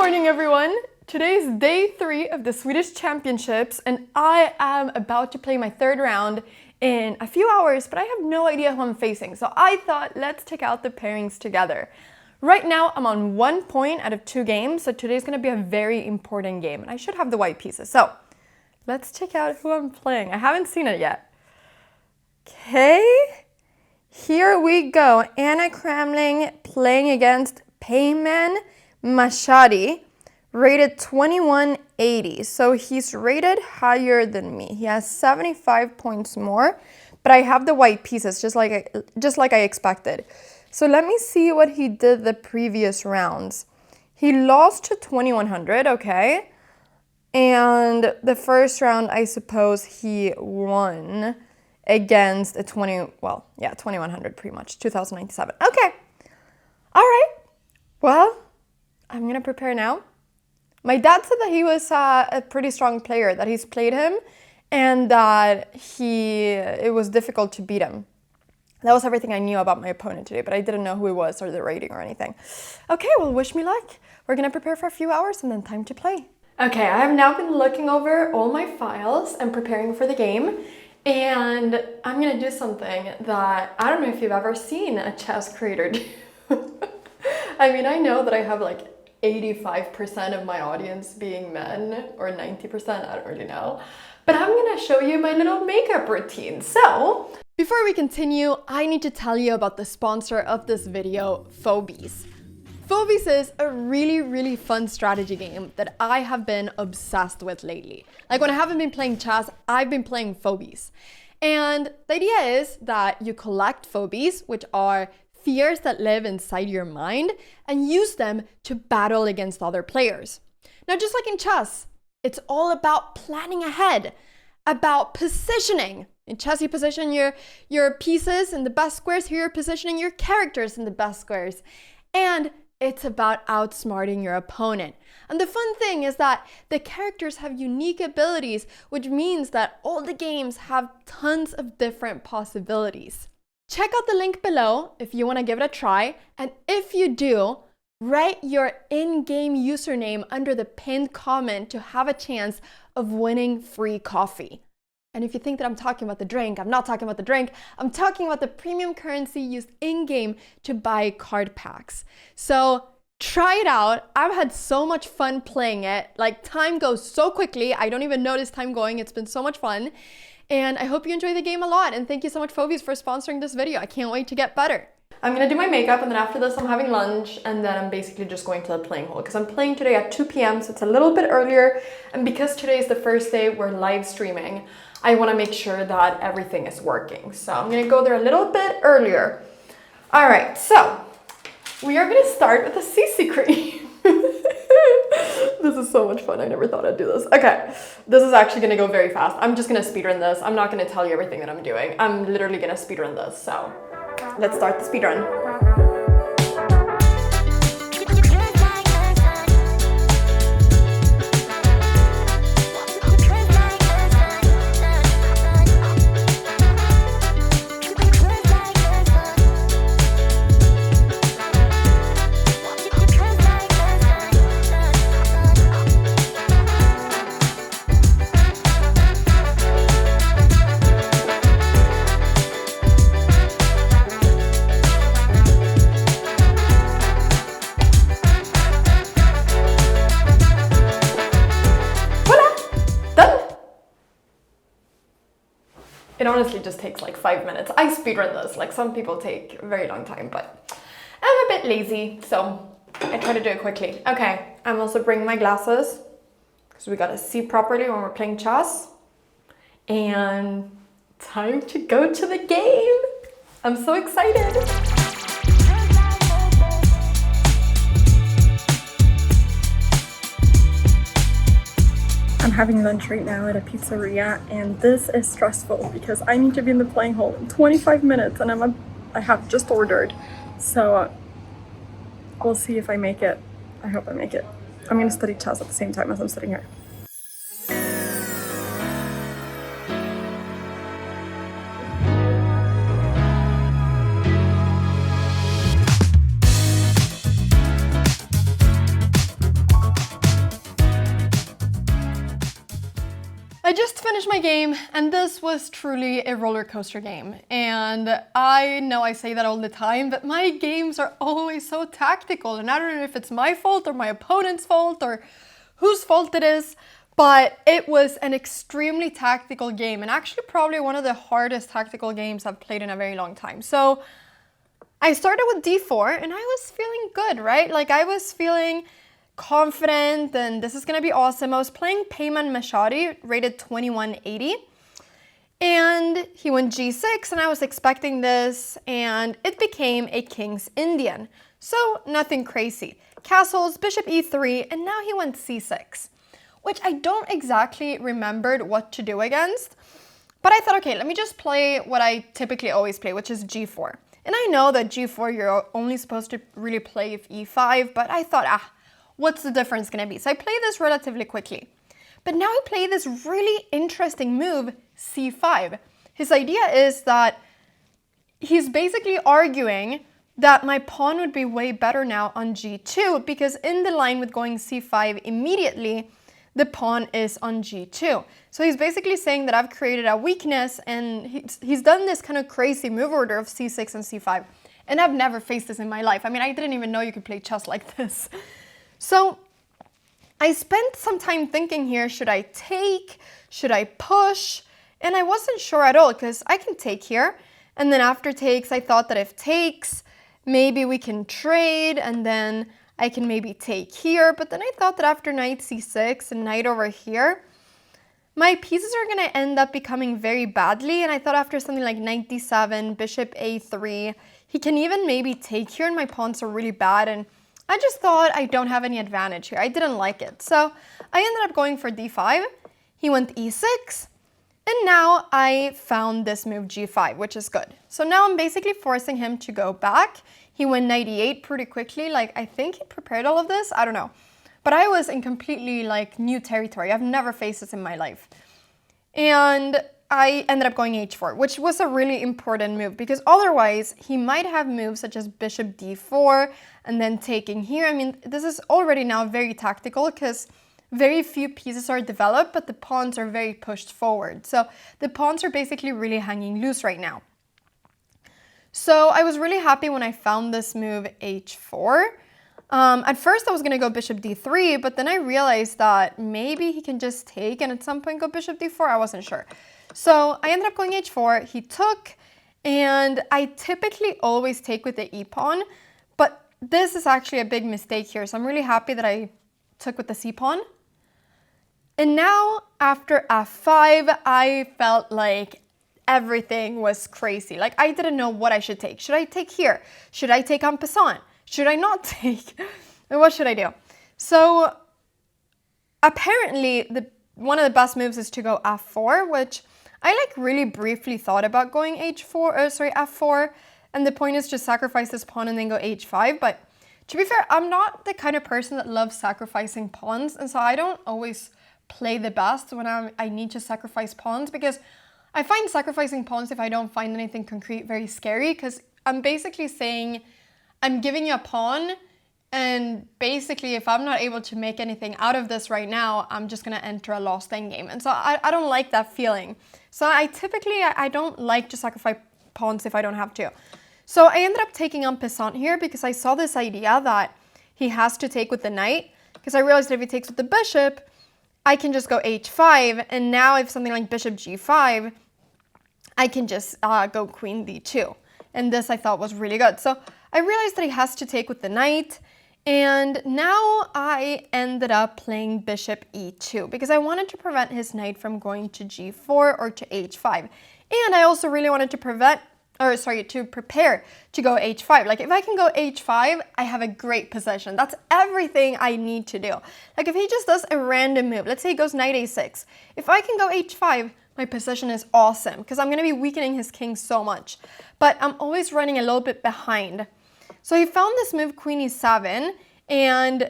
morning, everyone. Today's day 3 of the Swedish Championships, and I am about to play my third round in a few hours, but I have no idea who I'm facing. So I thought, let's check out the pairings together. Right now, I'm on 1 point out of 2 games, so today's gonna be a very important game, and I should have the white pieces. So let's check out who I'm playing. I haven't seen it yet. Okay, here we go. Anna Cramling playing against Payman Mashadi, rated 2180. So he's rated higher than me. He has 75 points more, but I have the white pieces just like I expected. So let me see what he did the previous rounds. He lost to 2100, okay. And the first round, I suppose he won against a 2100 pretty much, 2097. Okay, all right, well, I'm gonna prepare now. My dad said that he was a pretty strong player, that he's played him, and that it was difficult to beat him. That was everything I knew about my opponent today, but I didn't know who he was or the rating or anything. Okay, well, wish me luck. We're gonna prepare for a few hours and then time to play. Okay, I have now been looking over all my files and preparing for the game. And I'm gonna do something that I don't know if you've ever seen a chess creator do. I mean, I know that I have like 85% of my audience being men, or 90%, I don't really know. But I'm gonna show you my little makeup routine. So, before we continue, I need to tell you about the sponsor of this video, Phobies. Phobies is a really fun strategy game that I have been obsessed with lately. Like when I haven't been playing chess, I've been playing Phobies. And the idea is that you collect phobies, which are fears that live inside your mind, and use them to battle against other players. Now, just like in chess, it's all about planning ahead, about positioning. In chess, you position your pieces in the best squares. Here, you're positioning your characters in the best squares. And it's about outsmarting your opponent. And the fun thing is that the characters have unique abilities, which means that all the games have tons of different possibilities. Check out the link below if you want to give it a try. And if you do, write your in-game username under the pinned comment to have a chance of winning free coffee. And if you think that I'm talking about the drink, I'm not talking about the drink. I'm talking about the premium currency used in-game to buy card packs. So try it out. I've had so much fun playing it. Like, time goes so quickly. I don't even notice time going. It's been so much fun. And I hope you enjoy the game a lot. And thank you so much, Phobies, for sponsoring this video. I can't wait to get better. I'm gonna do my makeup, and then after this I'm having lunch, and then I'm basically just going to the playing hall because I'm playing today at 2 p.m. so it's a little bit earlier, and because today is the first day we're live streaming, I want to make sure that everything is working. So I'm gonna go there a little bit earlier. All right, so we are gonna start with the CC cream. This is so much fun. I never thought I'd do this. Okay, this is actually gonna go very fast. I'm just gonna speedrun this. I'm not gonna tell you everything that I'm doing. I'm literally gonna speedrun this, so let's start the speedrun. It honestly just takes like 5 minutes. I speedrun this, like some people take a very long time, but I'm a bit lazy, so I try to do it quickly. Okay, I'm also bringing my glasses because we gotta see properly when we're playing chess. And time to go to the game. I'm so excited. I'm having lunch right now at a pizzeria, and this is stressful because I need to be in the playing hall in 25 minutes, and I have just ordered. So we'll see if I make it. I hope I make it. I'm gonna study chess at the same time as I'm sitting here. finished my game, and this was truly a roller coaster game. And I know I say that all the time, but my games are always so tactical, and I don't know if it's my fault or my opponent's fault or whose fault it is, but it was an extremely tactical game, and actually probably one of the hardest tactical games I've played in a very long time. So I started with d4, and I was feeling good, right? Like I was feeling confident and this is gonna be awesome. I was playing Payman Mashadi, rated 2180, and he went g6, and I was expecting this, and it became a King's Indian. So nothing crazy. Castles, bishop e3, and now he went c6, which I don't exactly remembered what to do against, but I thought, okay, let me just play what I typically always play, which is g4. And I know that g4 you're only supposed to really play if e5, but I thought, what's the difference gonna be? So I played this relatively quickly. But now I play this really interesting move, c5. His idea is that he's basically arguing that my pawn would be way better now on g2, because in the line with going c5 immediately, the pawn is on g2. So he's basically saying that I've created a weakness, and he's done this kind of crazy move order of c6 and c5. And I've never faced this in my life. I mean, I didn't even know you could play chess like this. So I spent some time thinking here, should I take, should I push? And I wasn't sure at all, because I can take here. And then after takes, I thought that if takes, maybe we can trade, and then I can maybe take here. But then I thought that after knight c6 and knight over here, my pieces are going to end up becoming very badly. And I thought after something like knight d7, bishop a3, he can even maybe take here, and my pawns are really bad. And I just thought I don't have any advantage here. I didn't like it. So I ended up going for d5. He went e6. And now I found this move g5, which is good. So now I'm basically forcing him to go back. He went knight e8 pretty quickly. Like, I think he prepared all of this. I don't know. But I was in completely like new territory. I've never faced this in my life. And I ended up going h4, which was a really important move, because otherwise he might have moves such as bishop d4 and then taking here. I mean, this is already now very tactical, because very few pieces are developed, but the pawns are very pushed forward. So the pawns are basically really hanging loose right now. So I was really happy when I found this move h4. At first I was going to go bishop d3, but then I realized that maybe he can just take and at some point go bishop d4. I wasn't sure. So I ended up going h4, he took, and I typically always take with the e-pawn, but this is actually a big mistake here, so I'm really happy that I took with the c-pawn. And now, after f5, I felt like everything was crazy. Like, I didn't know what I should take. Should I take here? Should I take en passant? Should I not take? And what should I do? So, apparently, one of the best moves is to go f4, which I like really briefly thought about going f4, and the point is just sacrifice this pawn and then go h5. But to be fair, I'm not the kind of person that loves sacrificing pawns, and so I don't always play the best when I need to sacrifice pawns, because I find sacrificing pawns, if I don't find anything concrete, very scary, because I'm basically saying I'm giving you a pawn, and basically if I'm not able to make anything out of this right now, I'm just going to enter a lost endgame. And so I don't like that feeling. So I don't like to sacrifice pawns if I don't have to. So I ended up taking en passant here, because I saw this idea that he has to take with the knight, because I realized that if he takes with the bishop, I can just go h5, and now if something like bishop g5, I can just go queen d2. And this I thought was really good. So I realized that he has to take with the knight, and now I ended up playing bishop e2, because I wanted to prevent his knight from going to g4 or to h5. And I also really wanted to prepare to go h5. Like, if I can go h5, I have a great position. That's everything I need to do. Like, if he just does a random move, let's say he goes knight a6. If I can go h5, my position is awesome, because I'm going to be weakening his king so much. But I'm always running a little bit behind. So he found this move queen e7, and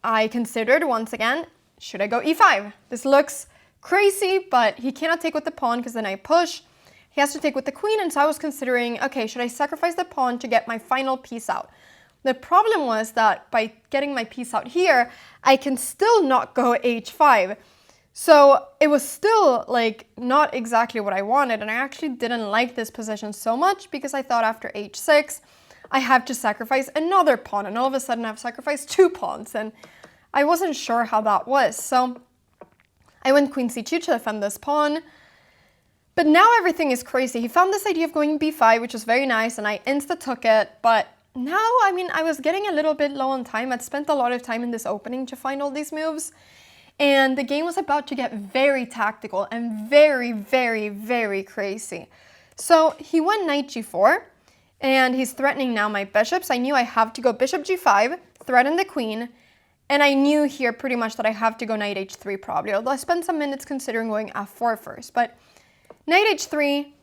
I considered once again, should I go e5? This looks crazy, but he cannot take with the pawn because then I push. He has to take with the queen, and so I was considering, okay, should I sacrifice the pawn to get my final piece out? The problem was that by getting my piece out here, I can still not go h5. So it was still like not exactly what I wanted, and I actually didn't like this position so much because I thought after h6 I have to sacrifice another pawn, and all of a sudden I've sacrificed 2 pawns, and I wasn't sure how that was. So I went queen c2 to defend this pawn, but now everything is crazy. He found this idea of going b5, which was very nice, and I insta-took it, but now, I mean, I was getting a little bit low on time. I'd spent a lot of time in this opening to find all these moves, and the game was about to get very tactical and very, very, very crazy. So he went knight g4, and he's threatening now my bishops. I knew I have to go bishop g5, threaten the queen, and I knew here pretty much that I have to go knight h3 probably, although I spent some minutes considering going f4 first. But knight h3,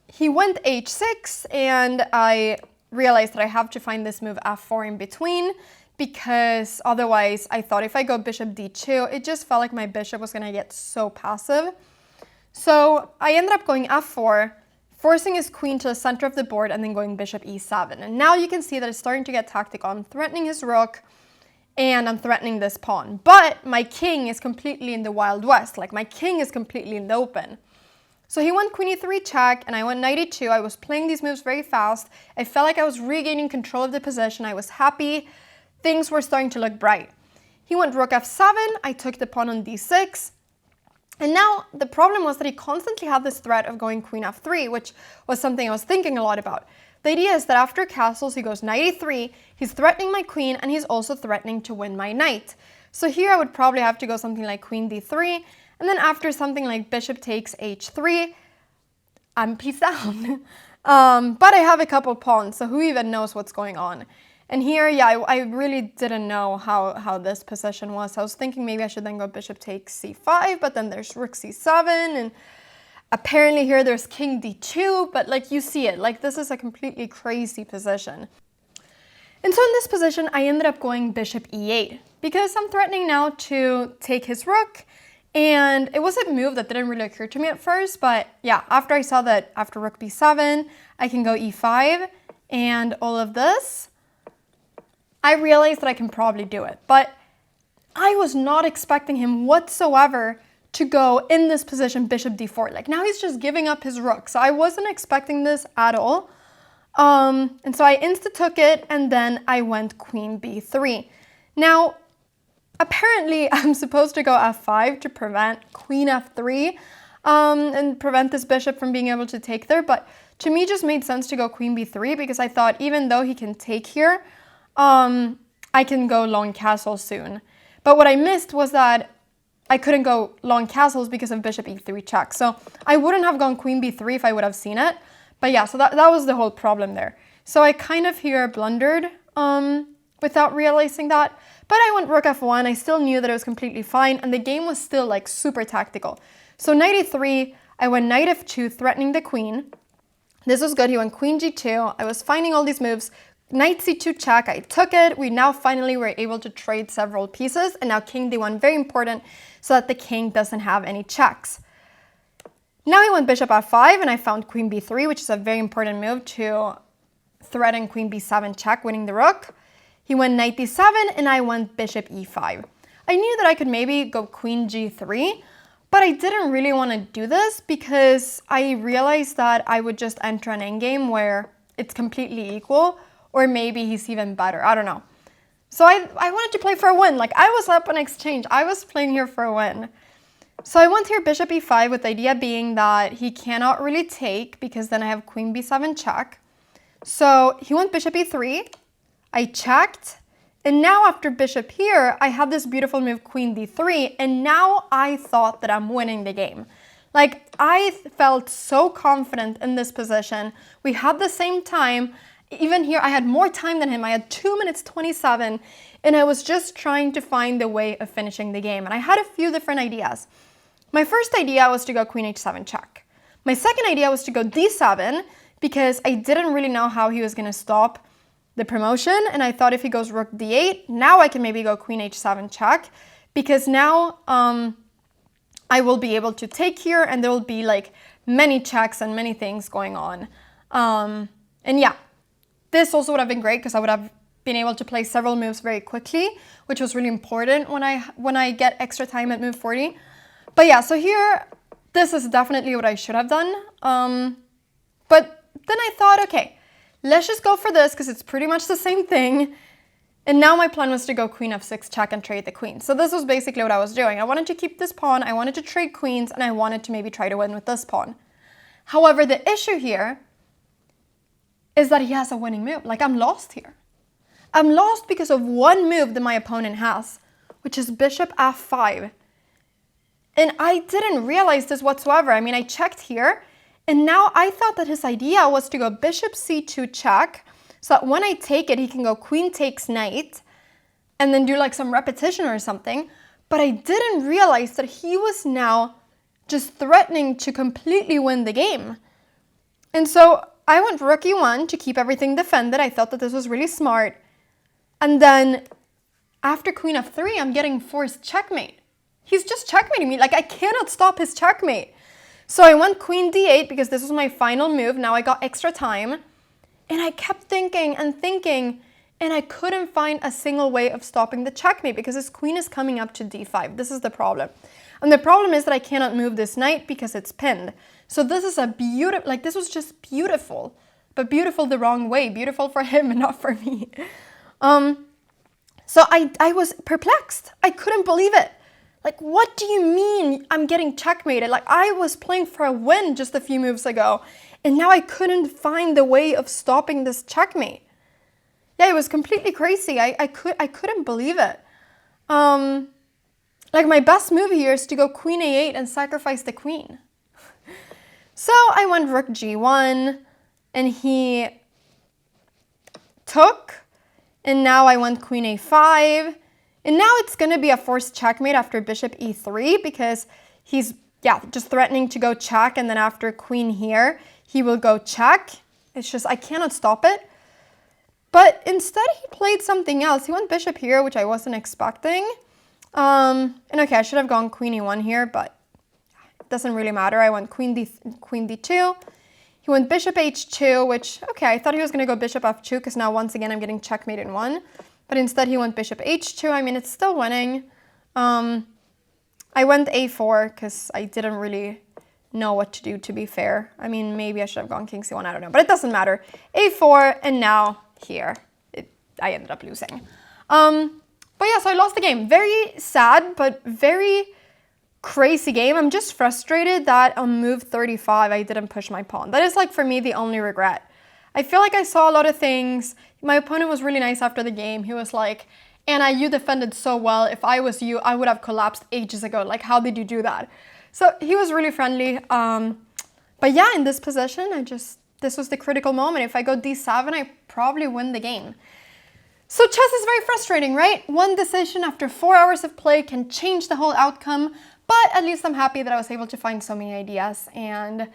he went h6, and I realized that I have to find this move f4 in between, because otherwise I thought if I go bishop d2, it just felt like my bishop was going to get so passive. So I ended up going f4, forcing his queen to the center of the board, and then going bishop e7. And now you can see that it's starting to get tactical. I'm threatening his rook, and I'm threatening this pawn. But my king is completely in the Wild West. Like, my king is completely in the open. So he went queen e3 check, and I went knight e2. I was playing these moves very fast. I felt like I was regaining control of the position. I was happy. Things were starting to look bright. He went rook f7, I took the pawn on d6, and now the problem was that he constantly had this threat of going queen f3, which was something I was thinking a lot about. The idea is that after castles, he goes knight e3, he's threatening my queen, and he's also threatening to win my knight. So here I would probably have to go something like queen d3, and then after something like bishop takes h3, I'm peace down. But I have a couple pawns, so who even knows what's going on? And here, yeah, I really didn't know how this position was. I was thinking maybe I should then go bishop takes c5, but then there's rook c7, and apparently here there's king d2, but like you see it, like this is a completely crazy position. And so in this position, I ended up going bishop e8, because I'm threatening now to take his rook, and it was a move that didn't really occur to me at first, but yeah, after I saw that after rook b7, I can go e5, and all of this, I realized that I can probably do it, but I was not expecting him whatsoever to go in this position bishop d4. Like, now he's just giving up his rook, so I wasn't expecting this at all. And so I insta-took it, and then I went queen b3. Now, apparently I'm supposed to go f5 to prevent queen f3 and prevent this bishop from being able to take there, but to me it just made sense to go queen b3, because I thought even though he can take here, I can go long castle soon. But what I missed was that I couldn't go long castles because of bishop e3 check. So I wouldn't have gone queen b3 if I would have seen it. But yeah, so that was the whole problem there. So I kind of here blundered without realizing that. But I went rook f1. I still knew that it was completely fine, and the game was still like super tactical. So knight e3, I went knight f2, threatening the queen. This was good. He went queen g2. I was finding all these moves. Knight c2 check, I took it. We now finally were able to trade several pieces, and now king d1, very important, so that the king doesn't have any checks. Now he went bishop f5, and I found queen b3, which is a very important move to threaten queen b7 check, winning the rook. He went knight d7, and I went bishop e5. I knew that I could maybe go queen g3, but I didn't really want to do this because I realized that I would just enter an endgame where it's completely equal, or maybe he's even better, I don't know. So I wanted to play for a win. Like, I was up on exchange. I was playing here for a win. So I went here bishop e5 with the idea being that he cannot really take, because then I have queen b7 check. So he went bishop e3. I checked. And now after bishop here, I have this beautiful move queen d3. And now I thought that I'm winning the game. Like, I felt so confident in this position. We had the same time. Even here, I had more time than him. I had 2 minutes 27, and I was just trying to find the way of finishing the game. And I had a few different ideas. My first idea was to go queen h7 check. My second idea was to go d7, because I didn't really know how he was going to stop the promotion. And I thought if he goes rook d8, now I can maybe go queen h7 check, because now I will be able to take here, and there will be like many checks and many things going on. And yeah. This also would have been great, because I would have been able to play several moves very quickly, which was really important when I get extra time at move 40. But yeah, so here, this is definitely what I should have done. But then I thought, okay, let's just go for this because it's pretty much the same thing. And now my plan was to go queen f6 check and trade the queen. So this was basically what I was doing. I wanted to keep this pawn, I wanted to trade queens, and I wanted to maybe try to win with this pawn. However, the issue here is that he has a winning move. Like, I'm lost here. I'm lost because of one move that my opponent has, which is bishop f5. And I didn't realize this whatsoever. I mean, I checked here, and now I thought that his idea was to go bishop c2 check, so that when I take it, he can go queen takes knight, and then do like some repetition or something. But I didn't realize that he was now just threatening to completely win the game. And so I went rook e1 to keep everything defended. I thought that this was really smart. And then after queen f3, I'm getting forced checkmate. He's just checkmating me. Like, I cannot stop his checkmate. So I went queen d8 because this was my final move. Now I got extra time. And I kept thinking and thinking, and I couldn't find a single way of stopping the checkmate because his queen is coming up to d5. This is the problem. And the problem is that I cannot move this knight because it's pinned. So this is a beautiful, like, this was just beautiful, but beautiful the wrong way. Beautiful for him and not for me. So I was perplexed. I couldn't believe it. Like, what do you mean I'm getting checkmated? Like, I was playing for a win just a few moves ago, and now I couldn't find the way of stopping this checkmate. Yeah, it was completely crazy. I couldn't believe it. Like, my best move here is to go queen a8 and sacrifice the queen. So I went rook g1, and he took, and now I went queen a5. And now it's going to be a forced checkmate after bishop e3 because he's, just threatening to go check. And then after queen here, he will go check. It's just, I cannot stop it. But instead, he played something else. He went bishop here, which I wasn't expecting. And okay, I should have gone queen e1 here, but it doesn't really matter. I went queen d2. He went bishop h2, which, okay, I thought he was going to go bishop f2 because now once again I'm getting checkmate in one. But instead he went bishop h2. I mean, it's still winning. I went a4 because I didn't really know what to do, to be fair. I mean, maybe I should have gone king c1, I don't know. But it doesn't matter. a4, and now here, I ended up losing. But yeah, so I lost the game. Very sad, but very crazy game. I'm just frustrated that on move 35, I didn't push my pawn. That is, like, for me, the only regret. I feel like I saw a lot of things. My opponent was really nice after the game. He was like, Anna, you defended so well. If I was you, I would have collapsed ages ago. Like, how did you do that? So he was really friendly. But yeah, in this position, this was the critical moment. If I go d7, I probably win the game. So chess is very frustrating, right? One decision after 4 hours of play can change the whole outcome. But at least I'm happy that I was able to find so many ideas. And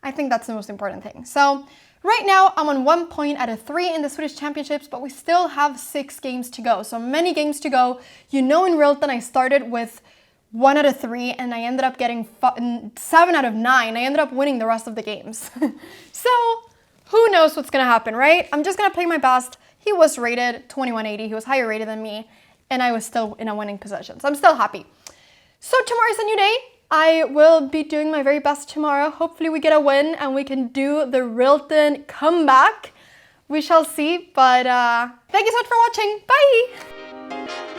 I think that's the most important thing. So right now, I'm on 1 point out of 3 in the Swedish Championships, but we still have 6 games to go. So many games to go. You know, in Rilton, I started with 1 out of 3, and I ended up getting 7 out of 9. I ended up winning the rest of the games. So who knows what's going to happen, right? I'm just going to play my best. He was rated 2180. He was higher rated than me, and I was still in a winning position. So I'm still happy. So tomorrow's a new day. I will be doing my very best tomorrow. Hopefully we get a win and we can do the Rilton comeback. We shall see, but thank you so much for watching. Bye!